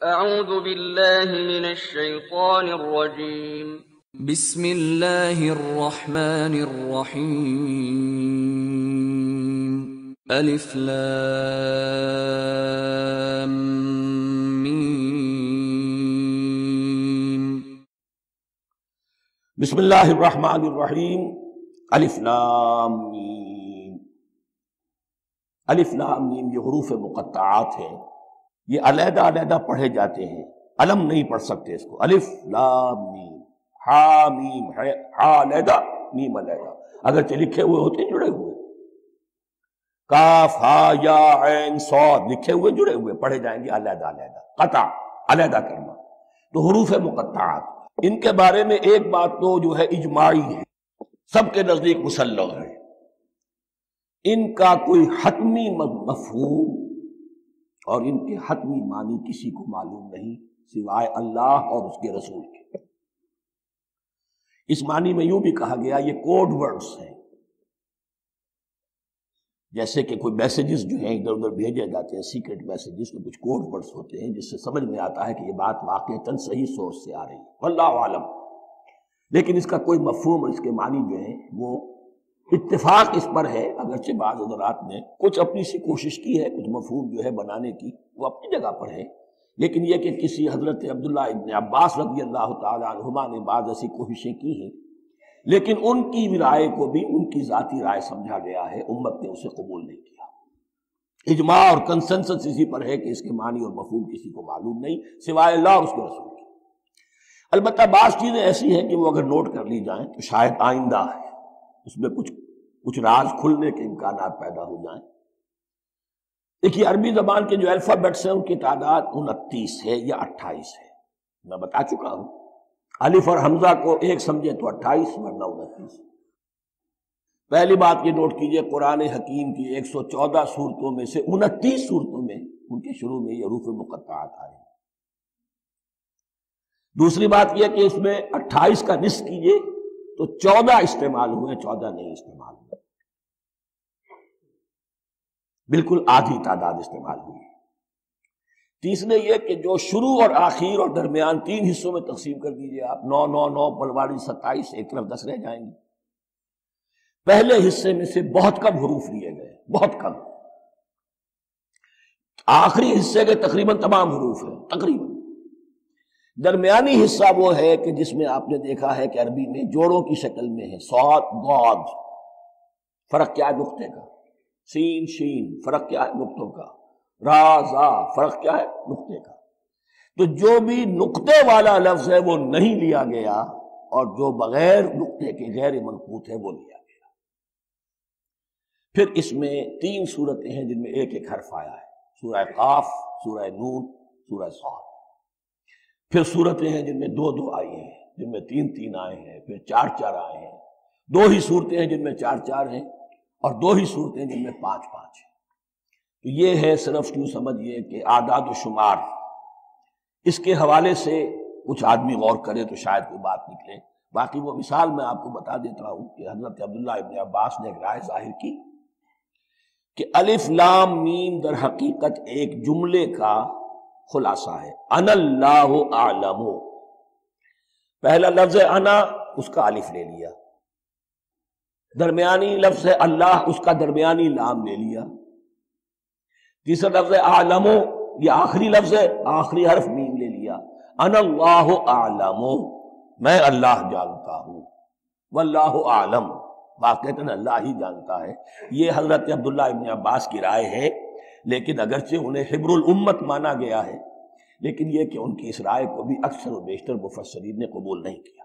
اعوذ باللہ من الشیطان الرجیم بسم اللہ الرحمن الرحیم الف لام میم بسم اللہ الرحمن الرحیم الف لام میم۔ الف لام میم یہ حروف مقطعات ہیں، یہ علیحدہ علیحدہ پڑھے جاتے ہیں، علم نہیں پڑھ سکتے اس کو۔ الف لام میم، ہا میم ہے، ہا علیحدہ میم علیحدہ، اگرچہ لکھے ہوئے ہوتے ہیں جڑے ہوئے، کاف ہا یا عین صاد لکھے ہوئے جڑے ہوئے پڑھے جائیں گے علیحدہ علیحدہ، قطع علیحدہ کرنا۔ تو حروف مقطعات ان کے بارے میں ایک بات تو جو ہے اجماعی ہے، سب کے نزدیک مسلم ہے، ان کا کوئی حتمی مفہوم اور ان کے حتمی معنی کسی کو معلوم نہیں سوائے اللہ اور اس کے رسول کے۔ اس معنی میں یوں بھی کہا گیا یہ کوڈ ورڈز ہیں، جیسے کہ کوئی میسیجز جو ہیں ادھر ادھر بھیجے جاتے ہیں، سیکرٹ میسیجز، تو کچھ کوڈ ورڈز ہوتے ہیں جس سے سمجھ میں آتا ہے کہ یہ بات واقعتاً صحیح سورس سے آ رہی ہے، واللہ عالم۔ لیکن اس کا کوئی مفہوم اور اس کے معنی جو ہیں وہ اتفاق اس پر ہے، اگرچہ بعض حضرات نے کچھ اپنی سی کوشش کی ہے، کچھ مفہوم جو ہے بنانے کی وہ اپنی جگہ پر ہے، لیکن یہ کہ کسی حضرت عبداللہ ابن عباس رضی اللہ تعالی عنہما نے بعض ایسی کوششیں کی ہیں، لیکن ان کی رائے کو بھی ان کی ذاتی رائے سمجھا گیا ہے، امت نے اسے قبول نہیں کیا۔ اجماع اور کنسنسس اسی پر ہے کہ اس کے معنی اور مفہوم کسی کو معلوم نہیں سوائے اللہ اور اس کے رسول کی۔ البتہ بعض چیزیں ایسی ہیں کہ وہ اگر نوٹ کر لی جائیں تو شاید آئندہ ہے اس میں کچھ راز کھلنے کے امکانات پیدا ہو جائیں۔ دیکھیے عربی زبان کے جو الفابیٹس ہیں ان کی تعداد 29 ہے یا 28 ہے، میں بتا چکا ہوں۔ الف اور حمزہ کو ایک سمجھے تو 28 ورنہ 29۔ پہلی بات یہ نوٹ کیجئے، قرآن حکیم کی 114 صورتوں میں سے 29 صورتوں میں ان کے شروع میں یہ حروف مقطعات آئے ہیں۔ دوسری بات یہ کہ اس میں 28 کا نصف کیجئے تو 14 استعمال ہوئے، 14 نہیں استعمال ہوئے، بالکل آدھی تعداد استعمال ہوئی۔ تیسرے یہ کہ جو شروع اور آخر اور درمیان 3 حصوں میں تقسیم کر دیجئے آپ، 9 9 9 پلواڑی 27، ایک طرف 10 رہ جائیں گے۔ پہلے حصے میں سے بہت کم حروف لیے گئے، بہت کم۔ آخری حصے کے تقریباً تمام حروف ہیں، تقریباً۔ درمیانی حصہ وہ ہے کہ جس میں آپ نے دیکھا ہے کہ عربی میں جوڑوں کی شکل میں ہے، صاد ضاد، فرق کیا ہے نقطے کا، سین شین، فرق کیا ہے نقطوں کا، را زا، فرق کیا ہے نقطے کا۔ تو جو بھی نقطے والا لفظ ہے وہ نہیں لیا گیا، اور جو بغیر نقطے کے غیر منقوط ہے وہ لیا گیا۔ پھر اس میں 3 صورتیں ہیں جن میں ایک ایک حرف آیا ہے، سورہ قاف، سورہ نون، سورہ صاد۔ پھر صورتیں ہیں جن میں 2 2 آئی ہیں، جن میں 3 3 آئے ہیں، پھر 4 4 آئے ہیں، 2 ہی صورتیں ہیں جن میں 4 4 ہیں، اور 2 ہی صورتیں جن میں 5 5 ہیں۔ تو یہ ہے صرف یوں سمجھیے کہ اعداد و شمار۔ اس کے حوالے سے کچھ آدمی غور کرے تو شاید کوئی بات نکلے۔ باقی وہ مثال میں آپ کو بتا دیتا ہوں کہ حضرت عبداللہ ابن عباس نے ایک رائے ظاہر کی کہ الف لام میم در حقیقت ایک جملے کا خلاصہ ہے، انا اللہ اعلم۔ پہلا لفظ ہے انا، اس کا الف لے لیا، درمیانی لفظ ہے اللہ، اس کا درمیانی لام لے لیا، تیسرا لفظ ہے اعلم، یہ آخری لفظ ہے، آخری حرف میم لے لیا، انا اللہ اعلم، میں اللہ جانتا ہوں، واللہ اعلم، واقعتاً اللہ ہی جانتا ہے۔ یہ حضرت عبداللہ ابن عباس کی رائے ہے، لیکن اگرچہ انہیں حبر الامت مانا گیا ہے، لیکن یہ کہ ان کی اس رائے کو بھی اکثر و بیشتر مفسرین نے قبول نہیں کیا۔